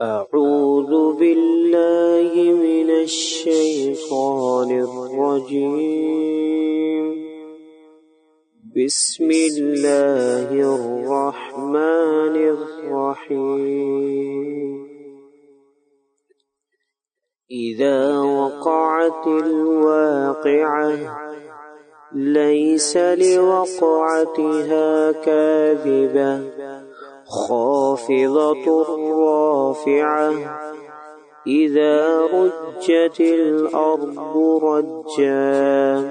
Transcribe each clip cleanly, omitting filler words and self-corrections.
أعوذ بالله من الشيطان الرجيم. بسم الله الرحمن الرحيم. إذا وقعت الواقعة ليس لوقعتها كاذبة خافضة رافعة إذا رجت الأرض رجا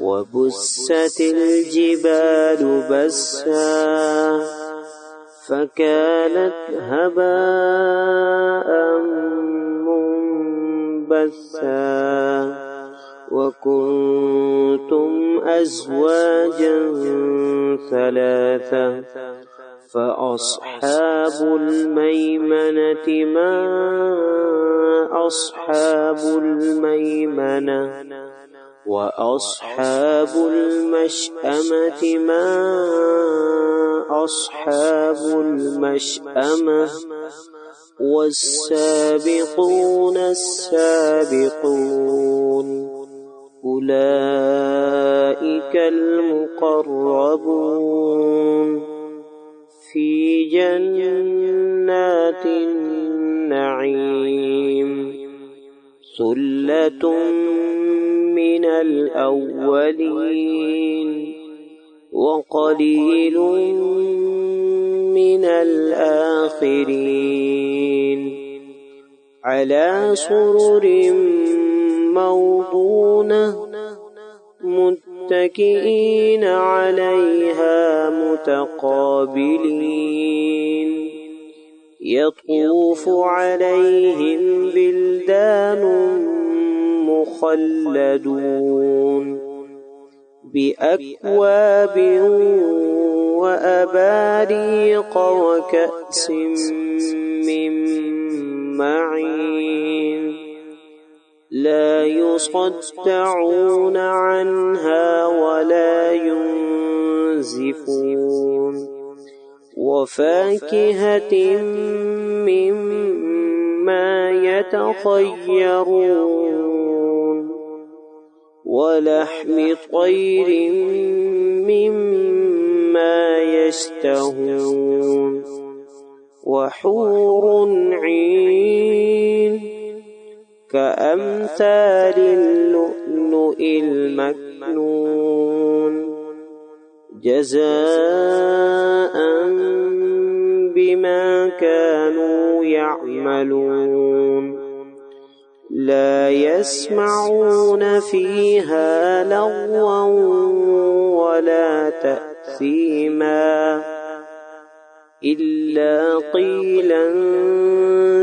وبست الجبال بسا فكانت هباء منبثا وكنتم أزواجا ثلاثة فأصحاب الميمنة ما أصحاب الميمنة وأصحاب المشأمة ما أصحاب المشأمة والسابقون السابقون أولئك المقربون في جنات النعيم ثلة من الأولين وقليل من الآخرين على سرر موضونة متكئين عليها متقابلين يطوف عليهم بلدان مخلدون بأكواب وأباريق وكأس من معين لا يصدعون عنها ولا ينزفون وفاكهة مما يتخيرون ولحم طير مما يشتهون وحور عين كأمثال اللؤلؤ المكنون جزاء بما كانوا يعملون لا يسمعون فيها لغوا ولا تأثيما إلا قيلا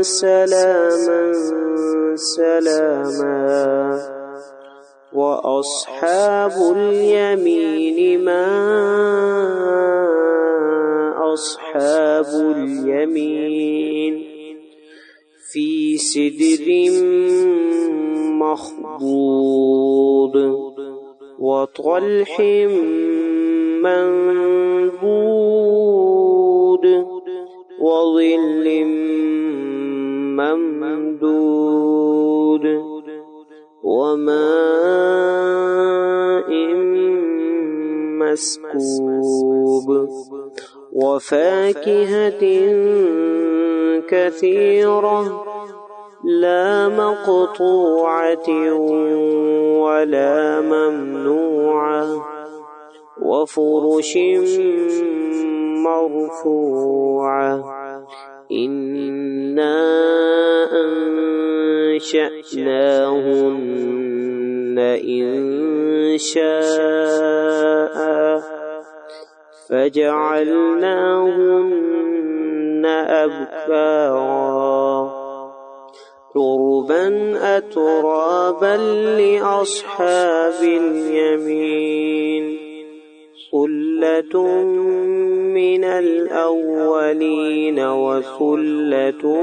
سلاما سلاما وأصحاب اليمين ما أصحاب اليمين في سدر مخضود وطلح منضود وظل ممدود وماء مسكوب وفاكهة كثيرة لا مقطوعة ولا ممنوعة وفرش مرفوعة إنا أنشأناهن إنشاء فجعلناهن أبكارا عربا أترابا لأصحاب اليمين ثلة من الأولين وثلة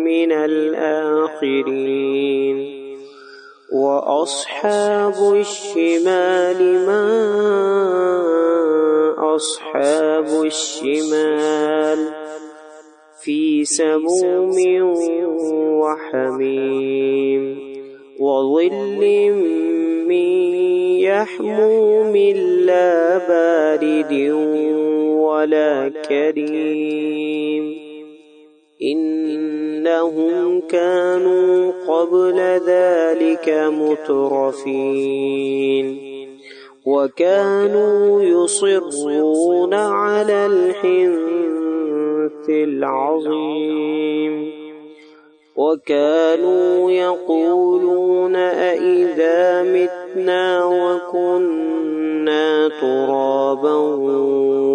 من الآخرين وأصحاب الشمال ما أصحاب الشمال في سموم وحميم وظل من يحموم لا بارد ولا كريم إنهم كانوا قبل ذلك مترفين وكانوا يصرون على الحنث العظيم وكانوا يقولون أئذا متنا وكنا ترابا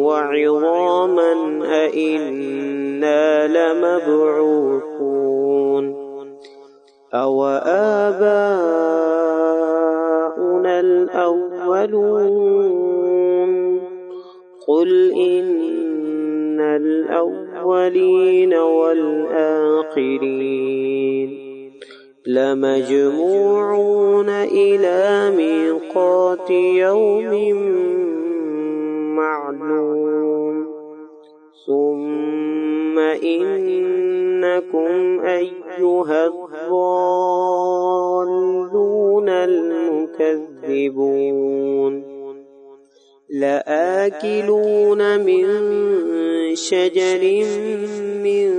وعظاما أئنا لمبعوثون أو آباؤنا الأولون قل إن الأولين والآخرين لمجموعون إلى ميقات يوم معلوم ثم إنكم أيها الضالون المكذبون لآكلون من شجر من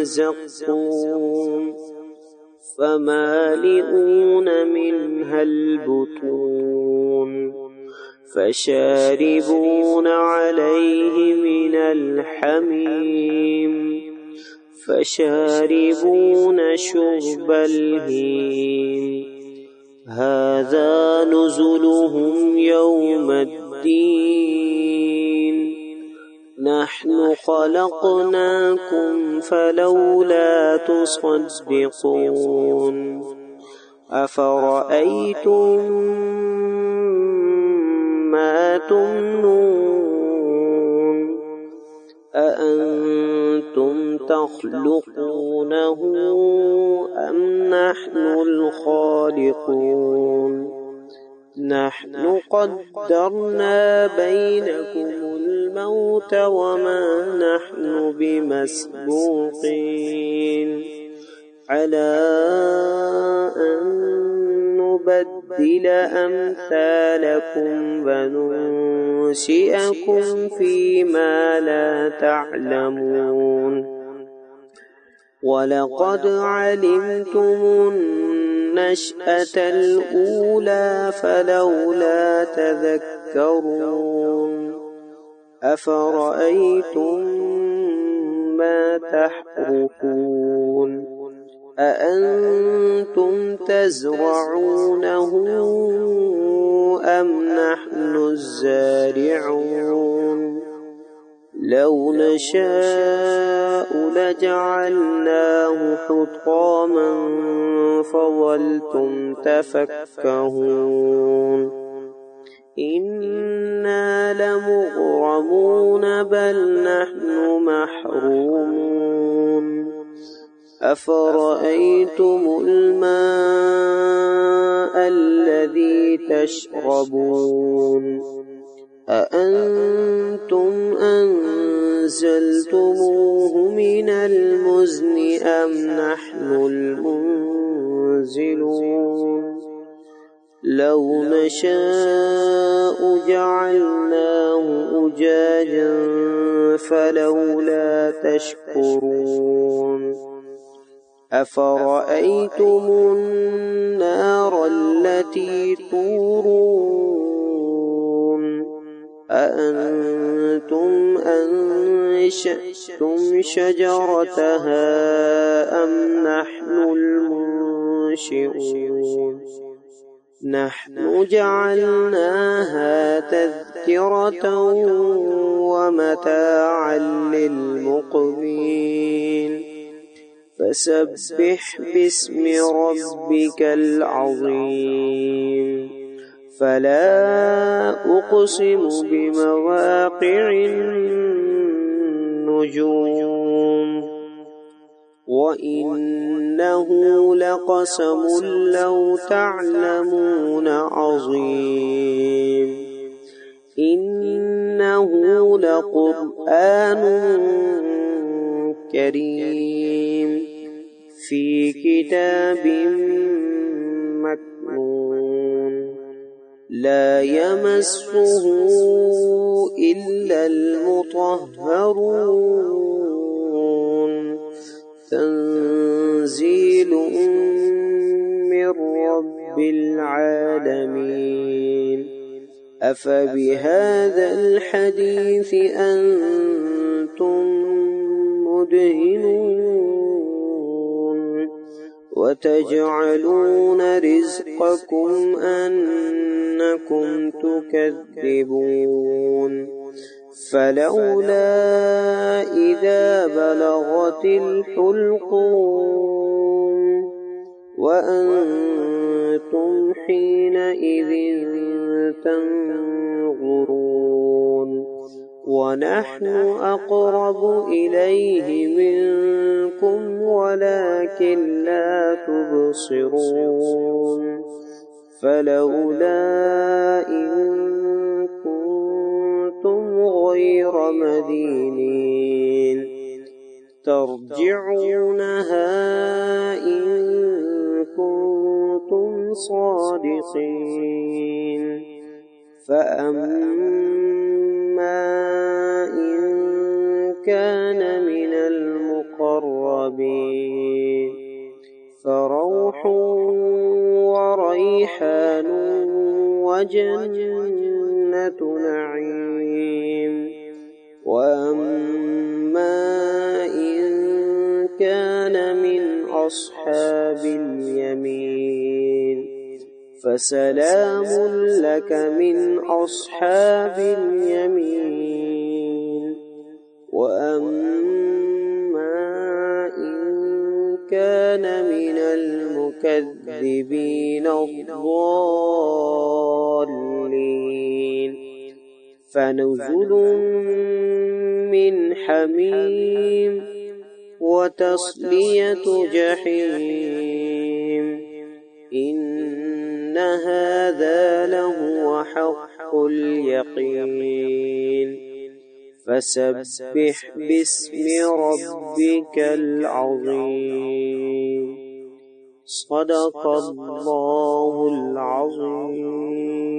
زقوم فمالئون منها البطون فشاربون عليه من الحميم فشاربون شرب الهيم هذا نزلهم يوم الدين نحن خلقناكم فلولا تصدقون أفرأيتم ما تمنون أأنتم تخلقونه أم نحن الخالقون نحن قدرنا بينكم الموت وما نحن بمسبوقين على أن نبدل أمثالكم وننشئكم فيما لا تعلمون ولقد علمتم النشأة الأولى فلولا تذكرون أفرأيتم ما تحرثون أأنتم تزرعونه أم نحن الزارعون لو نشاء لجعلناه حطاما فظلتم تفكهون إنا لمغرمون بل نحن محرومون أفرأيتم الماء الذي تشربون أأنتم أنزلتموه من المزن أم نحن المنزلون لو نشاء جعلناه أجاجا فلولا تشكرون أفرأيتم النار التي تورون أأنتم أنشأتم شجرتها أم نحن المنشئون نحن جعلناها تذكرة ومتاعا للمقوين فسبح باسم ربك العظيم فلا أقسم بمواقع النجوم وإنه لقسم لو تعلمون عظيم إنه لقرآن كريم في كتاب مكنون لا يمسه إلا المطهرون تنزيل من رب العالمين أفبهذا الحديث أنتم مدهنون وتجعلون رزقكم أنكم تكذبون فلولا إذا بلغت الحلقوم وأنتم حينئذ تنظرون ونحن أقرب إليه منكم ولكن لا تبصرون فلولا إن كنتم غير مدينين ترجعونها إن كنتم صادقين فأما إن كان من المقربين فروح وريحان وجنة نعيم وأما إن كان من أصحاب اليمين فسلام لك من أصحاب اليمين وأما إن كان من المكذبين الضالين فنزل من حميم وتصلية جحيم إن هذا لهو حق اليقين فسبح باسم ربك العظيم صدق الله العظيم.